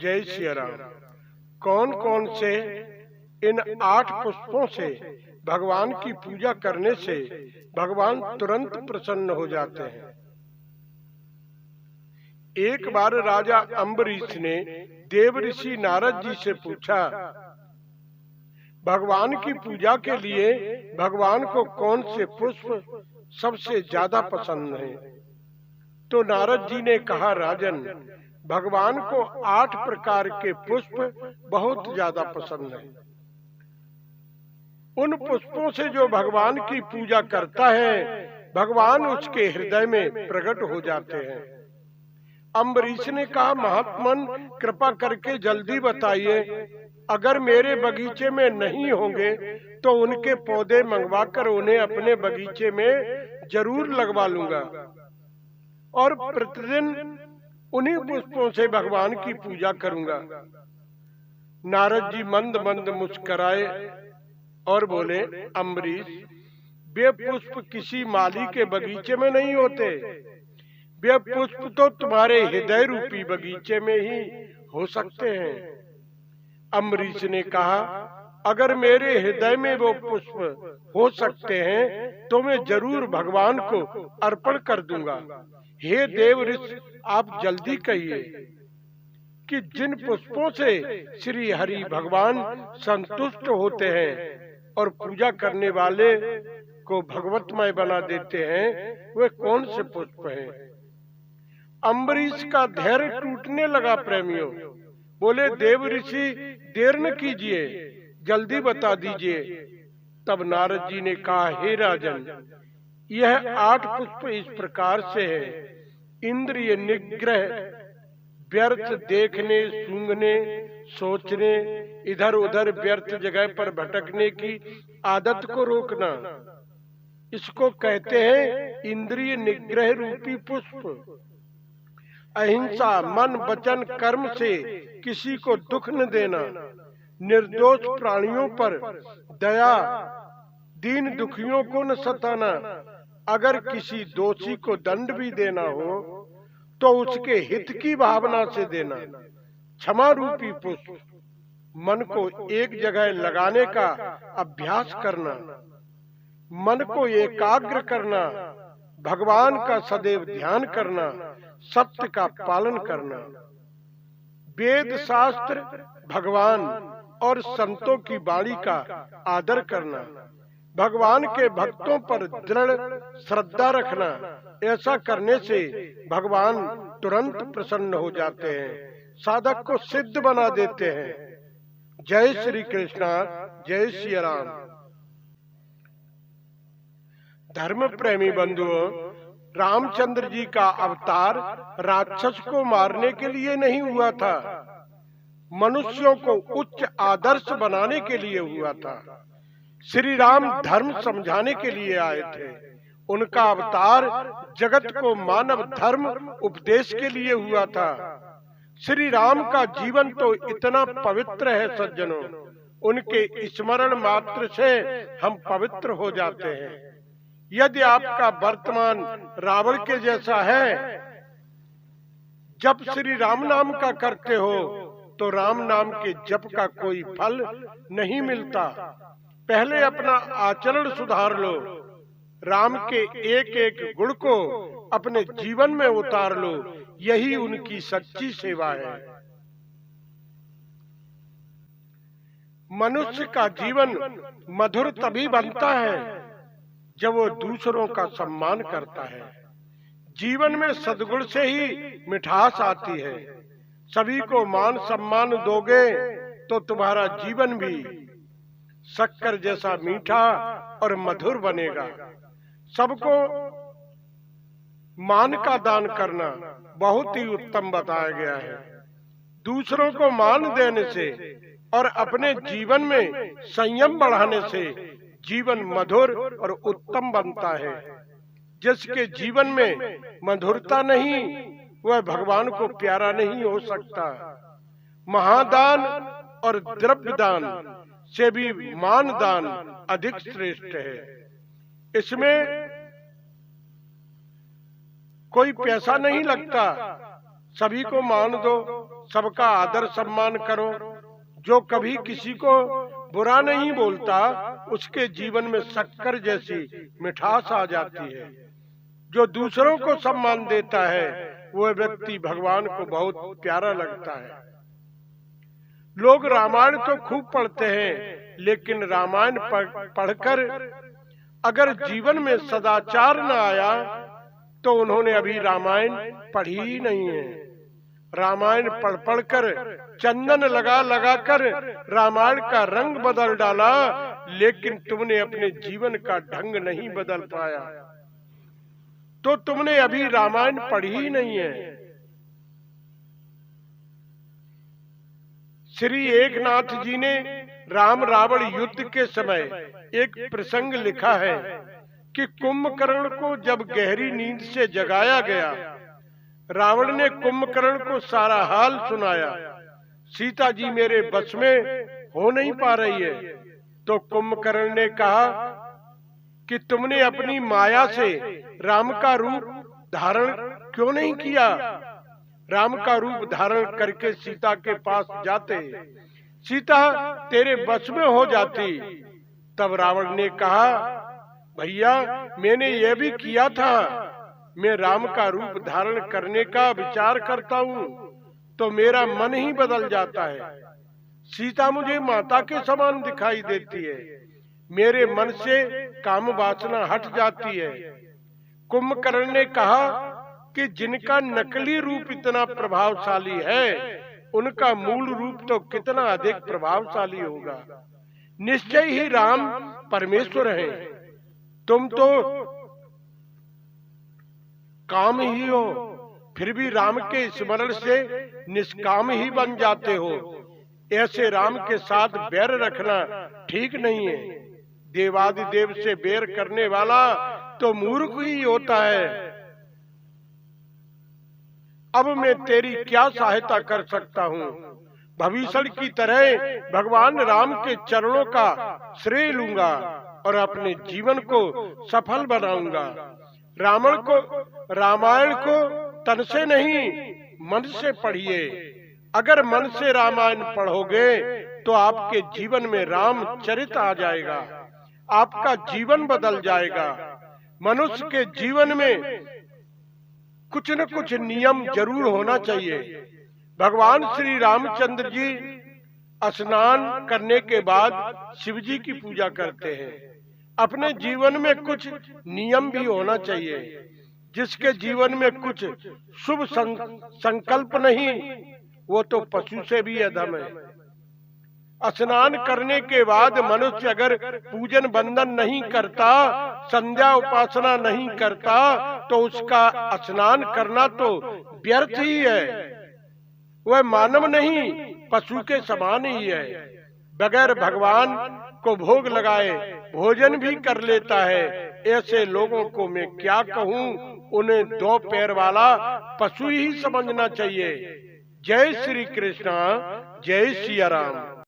जय श्री राम। कौन कौन से इन 8 पुष्पों से भगवान की पूजा करने से भगवान तुरंत प्रसन्न हो जाते हैं? एक बार राजा अम्बरीश ने देव ऋषि नारद जी से पूछा, भगवान की पूजा के लिए भगवान को कौन से पुष्प सबसे ज्यादा पसंद हैं? तो नारद जी ने कहा, राजन, भगवान को 8 प्रकार के पुष्प बहुत ज्यादा पसंद हैं। उन पुष्पों से जो भगवान की पूजा करता है, भगवान उसके हृदय में प्रकट हो जाते हैं। अम्बरीश ने कहा, महात्मन, कृपा करके जल्दी बताइए, अगर मेरे बगीचे में नहीं होंगे तो उनके पौधे मंगवाकर उन्हें अपने बगीचे में जरूर लगवा लूंगा और प्रतिदिन उन्हीं पुष्पों से भगवान की पूजा करूंगा। नारद जी मंद मंद मुस्कुराए और बोले, अम्बरीश, वे पुष्प किसी माली के बगीचे में नहीं होते, वे पुष्प तो तुम्हारे हृदय रूपी बगीचे में ही हो सकते हैं। अम्बरीश ने कहा, अगर मेरे हृदय में वो पुष्प हो सकते हैं तो मैं जरूर भगवान को अर्पण कर दूंगा। हे देव ऋषि, आप जल्दी कहिए कि जिन पुष्पों से श्री हरि भगवान संतुष्ट होते हैं और पूजा करने वाले को भगवतमय बना देते हैं, वे कौन से पुष्प हैं? अम्बरीश का धैर्य टूटने लगा। प्रेमियों बोले, देव ऋषि, देर न कीजिए, जल्दी बता दीजिए। तब नारद जी ने कहा, हे राजन, यह 8 पुष्प इस प्रकार से है। इंद्रिय निग्रह, व्यर्थ देखने, सूंघने, सोचने, इधर उधर व्यर्थ जगह पर भटकने की आदत को रोकना, इसको कहते हैं इंद्रिय निग्रह रूपी पुष्प। अहिंसा, मन वचन कर्म से किसी को दुख न देना, निर्दोष प्राणियों पर दया, दीन दुखियों को न सताना, अगर किसी दोषी को दंड भी देना हो तो उसके हित की भावना से देना, क्षमा रूपी पुष्प, मन को एक जगह लगाने का अभ्यास करना, मन को एकाग्र करना, भगवान का सदैव ध्यान करना, सत्य का पालन करना, वेद शास्त्र, भगवान और संतों की वाणी का आदर करना, भगवान के भक्तों पर दृढ़ श्रद्धा रखना। ऐसा करने से भगवान तुरंत प्रसन्न हो जाते हैं, साधक को सिद्ध बना देते हैं। जय श्री कृष्णा, जय श्री राम। धर्म प्रेमी बंधुओं, रामचंद्र जी का अवतार राक्षस को मारने के लिए नहीं हुआ था, मनुष्यों को उच्च आदर्श बनाने के लिए हुआ था। श्री राम धर्म समझाने के लिए आए थे। उनका अवतार जगत को मानव धर्म उपदेश के लिए हुआ था। श्री राम का जीवन तो इतना पवित्र है सज्जनों, उनके स्मरण मात्र से हम पवित्र हो जाते हैं। यदि आपका वर्तमान रावण के जैसा है, जब श्री राम नाम का करते हो तो राम नाम के जप का कोई फल नहीं मिलता। पहले अपना आचरण सुधार लो, राम के एक एक गुण को अपने जीवन में उतार लो, यही उनकी सच्ची सेवा है। मनुष्य का जीवन मधुर तभी बनता है जब वो दूसरों का सम्मान करता है। जीवन में सद्गुण से ही मिठास आती है। सभी को मान सम्मान दोगे तो तुम्हारा जीवन भी शक्कर जैसा मीठा और मधुर बनेगा। सबको मान का दान करना बहुत ही उत्तम बताया गया है। दूसरों को मान देने से और अपने जीवन में संयम बढ़ाने से जीवन मधुर और उत्तम बनता है। जिसके जीवन में मधुरता नहीं, वह भगवान को प्यारा नहीं हो सकता। महादान और द्रव्य दान से भी मान दान अधिक श्रेष्ठ है। इसमें कोई पैसा नहीं लगता, सभी को मान दो, सबका आदर सम्मान करो। जो कभी किसी को बुरा नहीं बोलता, उसके जीवन में शक्कर जैसी मिठास आ जाती है। जो दूसरों को सम्मान देता है, वह व्यक्ति भगवान को बहुत प्यारा लगता है। लोग रामायण तो खूब पढ़ते हैं, लेकिन रामायण पढ़कर अगर जीवन में सदाचार न आया तो उन्होंने अभी रामायण पढ़ी ही नहीं है। रामायण पढ़ पढ़कर, चंदन लगा लगा कर रामायण का रंग बदल डाला, लेकिन तुमने अपने जीवन का ढंग नहीं बदल पाया, तो तुमने अभी रामायण पढ़ी ही नहीं है। श्री एकनाथ जी ने राम रावण युद्ध के समय एक प्रसंग लिखा है कि कुंभकर्ण को जब गहरी नींद से जगाया गया, रावण ने कुंभकर्ण को सारा हाल सुनाया। सीता जी मेरे बस में हो नहीं पा रही है। तो कुंभकर्ण ने कहा कि तुमने अपनी माया से राम का रूप धारण क्यों नहीं किया? राम का रूप धारण करके सीता के पास जाते, सीता तेरे बस में हो जाती। तब रावण ने कहा, भैया मैंने ये भी किया था, मैं राम का रूप धारण करने का विचार करता हूँ तो मेरा मन ही बदल जाता है। सीता मुझे माता के समान दिखाई देती है, मेरे मन से काम वासना हट जाती है। कुंभकर्ण ने कहा कि जिनका नकली रूप इतना प्रभावशाली है, उनका मूल रूप तो कितना अधिक प्रभावशाली होगा। निश्चय ही राम परमेश्वर हैं, तुम तो काम ही हो, फिर भी राम के स्मरण से निष्काम ही बन जाते हो। ऐसे राम के साथ बैर रखना ठीक नहीं है। देवादिदेव से बैर करने वाला तो मूर्ख ही होता है। अब मैं तेरी क्या सहायता कर सकता हूँ? भविष्य की तरह भगवान राम के चरणों का श्रेय लूंगा और अपने जीवन को सफल बनाऊंगा। रामायण को तन से नहीं, मन से पढ़िए। अगर मन से रामायण पढ़ोगे तो आपके जीवन में राम चरित आ जाएगा, आपका जीवन बदल जाएगा। मनुष्य के जीवन में कुछ न कुछ नियम जरूर होना चाहिए। भगवान श्री रामचंद्र जी स्नान करने के बाद शिव जी की पूजा करते हैं। अपने जीवन में कुछ नियम भी होना चाहिए। जिसके जीवन में कुछ शुभ संकल्प नहीं, वो तो पशु से भी अधम है। स्नान करने के बाद मनुष्य अगर पूजन बंदन नहीं करता, संध्या उपासना नहीं करता, तो उसका स्नान करना तो व्यर्थ ही है। वह मानव नहीं, पशु के समान ही है। बगैर भगवान को भोग लगाए भोजन भी कर लेता है। ऐसे लोगों को मैं क्या कहूँ, उन्हें दो पैर वाला पशु ही समझना चाहिए। जय श्री कृष्ण, जय सिया राम।